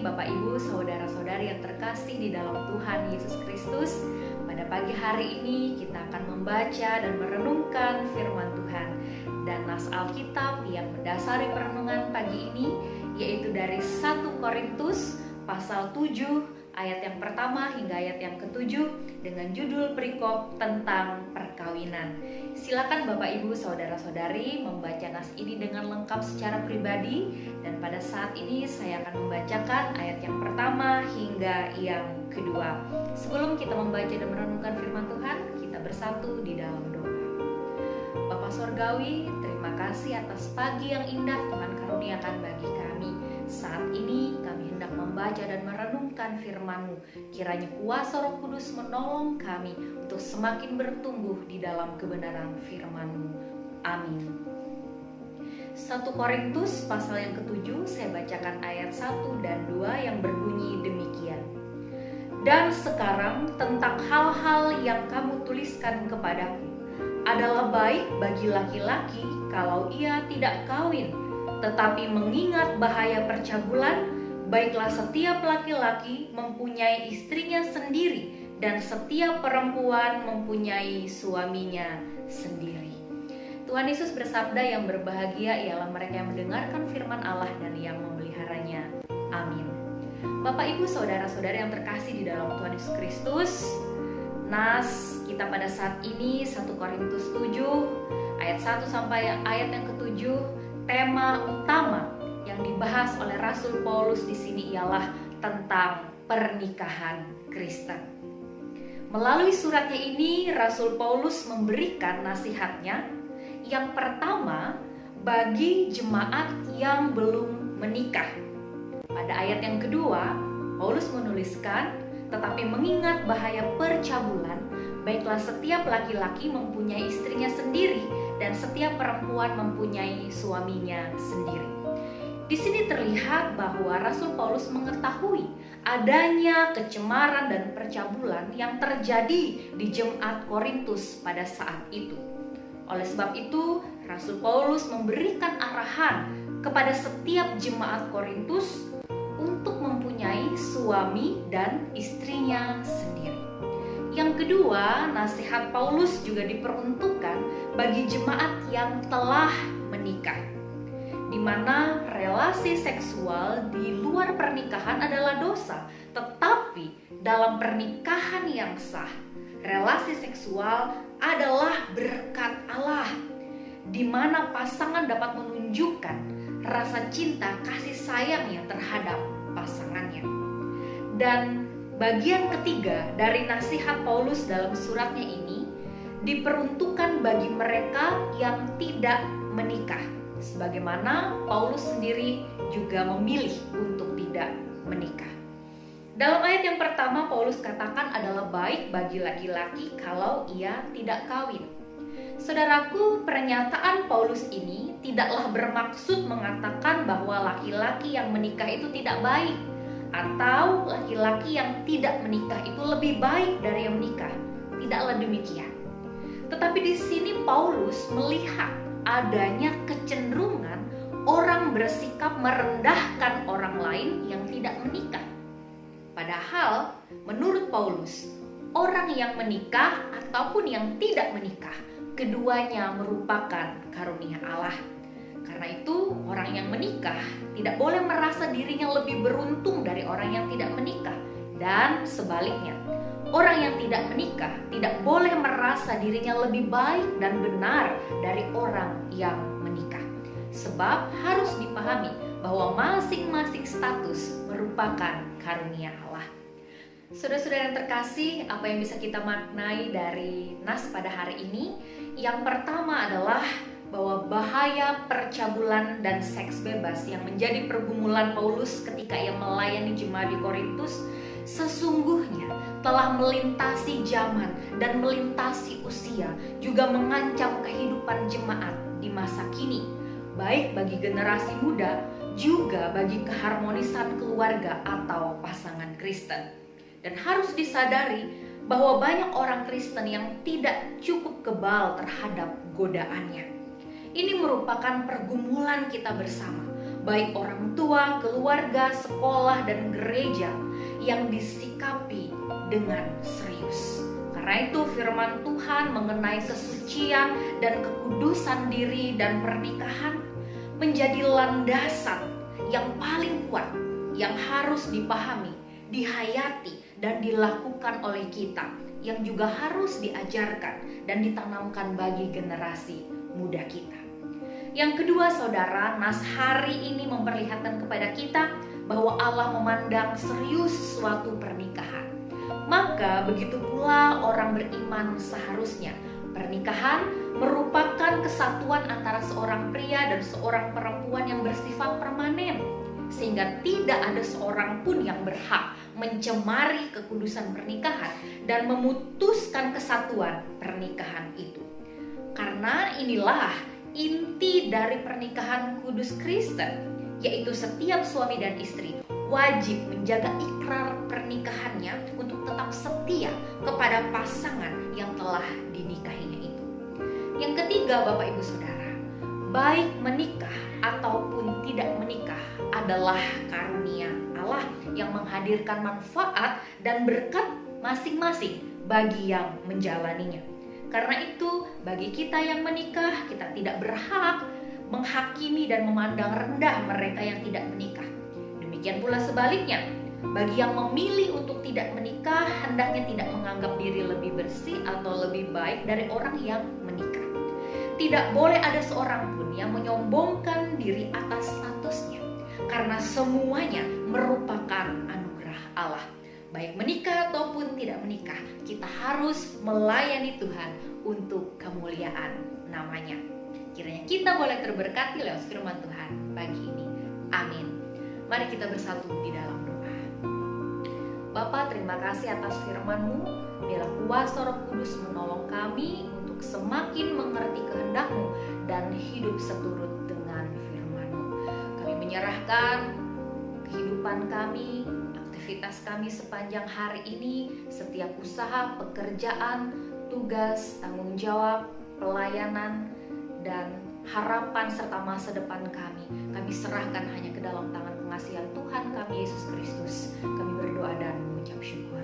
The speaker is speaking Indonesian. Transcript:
kasih Bapak Ibu, saudara-saudari yang terkasih di dalam Tuhan Yesus Kristus. Pada pagi hari ini kita akan membaca dan merenungkan firman Tuhan. Dan nas Alkitab yang mendasari perenungan pagi ini yaitu dari 1 Korintus pasal 7 ayat yang pertama hingga ayat yang ke-7 dengan judul perikop tentang perkawinan. Silakan Bapak Ibu saudara-saudari membaca nas ini dengan lengkap secara pribadi, dan pada saat ini saya akan membacakan ayat yang pertama hingga yang kedua. Sebelum kita membaca dan merenungkan firman Tuhan, kita bersatu di dalam doa. Bapa Sorgawi, terima kasih atas pagi yang indah Tuhan karuniakan bagi kami. Saat ini kami hendak membaca dan merenungkan firman-Mu. Kiranya kuasa Roh Kudus menolong kami untuk semakin bertumbuh di dalam kebenaran firman-Mu. Amin. 1 Korintus pasal yang ke-7, saya bacakan ayat 1 dan 2 yang berbunyi demikian. Dan sekarang tentang hal-hal yang kamu tuliskan kepadaku adalah baik bagi laki-laki kalau ia tidak kawin, tetapi mengingat bahaya percabulan, baiklah setiap laki-laki mempunyai istrinya sendiri dan setiap perempuan mempunyai suaminya sendiri. Tuhan Yesus bersabda, yang berbahagia ialah mereka yang mendengarkan firman Allah dan yang memeliharanya. Amin. Bapak Ibu saudara-saudara yang terkasih di dalam Tuhan Yesus Kristus, nas kita pada saat ini 1 Korintus 7 ayat 1 sampai ayat yang ke-7. Tema utama yang dibahas oleh Rasul Paulus di sini ialah tentang pernikahan Kristen. Melalui suratnya ini, Rasul Paulus memberikan nasihatnya. Yang pertama, bagi jemaat yang belum menikah. Pada ayat yang kedua, Paulus menuliskan, tetapi mengingat bahaya percabulan, baiklah setiap laki-laki mempunyai istrinya sendiri dan setiap perempuan mempunyai suaminya sendiri. Di sini terlihat bahwa Rasul Paulus mengetahui adanya kecemaran dan percabulan yang terjadi di jemaat Korintus pada saat itu. Oleh sebab itu, Rasul Paulus memberikan arahan kepada setiap jemaat Korintus untuk mempunyai suami dan istrinya sendiri. Yang kedua, nasihat Paulus juga diperuntukkan bagi jemaat yang telah menikah, di mana relasi seksual di luar pernikahan adalah dosa, tetapi dalam pernikahan yang sah, relasi seksual adalah berkat Allah, di mana pasangan dapat menunjukkan rasa cinta kasih sayangnya terhadap pasangannya. Dan bagian ketiga dari nasihat Paulus dalam suratnya ini diperuntukkan bagi mereka yang tidak menikah, sebagaimana Paulus sendiri juga memilih untuk tidak menikah. Dalam ayat yang pertama, Paulus katakan adalah baik bagi laki-laki kalau ia tidak kawin. Saudaraku, pernyataan Paulus ini tidaklah bermaksud mengatakan bahwa laki-laki yang menikah itu tidak baik, atau laki-laki yang tidak menikah itu lebih baik dari yang menikah. Tidaklah demikian. Tetapi di sini Paulus melihat adanya kecenderungan orang bersikap merendahkan orang lain yang tidak menikah. Padahal menurut Paulus, orang yang menikah ataupun yang tidak menikah, keduanya merupakan karunia Allah. Karena itu, orang yang menikah tidak boleh merasa dirinya lebih beruntung dari orang yang tidak menikah. Dan sebaliknya, orang yang tidak menikah tidak boleh merasa dirinya lebih baik dan benar dari orang yang menikah. Sebab harus dipahami bahwa masing-masing status merupakan karunia Allah. Saudara-saudara yang terkasih, apa yang bisa kita maknai dari nas pada hari ini? Yang pertama adalah bahwa bahaya percabulan dan seks bebas yang menjadi pergumulan Paulus ketika ia melayani jemaat di Korintus sesungguhnya telah melintasi zaman dan melintasi usia, juga mengancam kehidupan jemaat di masa kini, baik bagi generasi muda juga bagi keharmonisan keluarga atau pasangan Kristen. Dan harus disadari bahwa banyak orang Kristen yang tidak cukup kebal terhadap godaannya. Ini merupakan pergumulan kita bersama, baik orang tua, keluarga, sekolah, dan gereja yang disikapi dengan serius. Karena itu firman Tuhan mengenai kesucian dan kekudusan diri dan pernikahan menjadi landasan yang paling kuat yang harus dipahami, dihayati, dan dilakukan oleh kita, yang juga harus diajarkan dan ditanamkan bagi generasi muda kita. Yang kedua, saudara, nas hari ini memperlihatkan kepada kita bahwa Allah memandang serius suatu pernikahan. Maka begitu pula orang beriman seharusnya. Pernikahan merupakan kesatuan antara seorang pria dan seorang perempuan yang bersifat permanen, sehingga tidak ada seorang pun yang berhak mencemari kekudusan pernikahan dan memutuskan kesatuan pernikahan itu. Karena inilah inti dari pernikahan kudus Kristen, yaitu setiap suami dan istri wajib menjaga ikrar pernikahannya untuk tetap setia kepada pasangan yang telah dinikahinya itu. Yang ketiga, Bapak Ibu Saudara, baik menikah ataupun tidak menikah adalah karunia Allah yang menghadirkan manfaat dan berkat masing-masing bagi yang menjalaninya. Karena itu, bagi kita yang menikah, kita tidak berhak menghakimi dan memandang rendah mereka yang tidak menikah. Demikian pula sebaliknya, bagi yang memilih untuk tidak menikah, hendaknya tidak menganggap diri lebih bersih atau lebih baik dari orang yang menikah. Tidak boleh ada seorang pun yang menyombongkan diri atas statusnya, karena semuanya merupakan anugerah Allah. Baik menikah ataupun tidak menikah, kita harus melayani Tuhan untuk kemuliaan namanya. Kiranya kita boleh terberkati lewat firman Tuhan pagi ini. Amin. Mari kita bersatu di dalam doa. Bapa, terima kasih atas firman-Mu. Biarlah kuasa Roh Kudus menolong kami untuk semakin mengerti kehendak-Mu dan hidup seturut dengan firman-Mu. Kami menyerahkan kehidupan kami, aktivitas kami sepanjang hari ini, setiap usaha, pekerjaan, tugas, tanggung jawab, pelayanan, dan harapan serta masa depan kami serahkan hanya ke dalam tangan pengasihan Tuhan kami Yesus Kristus. Kami berdoa dan mengucap syukur.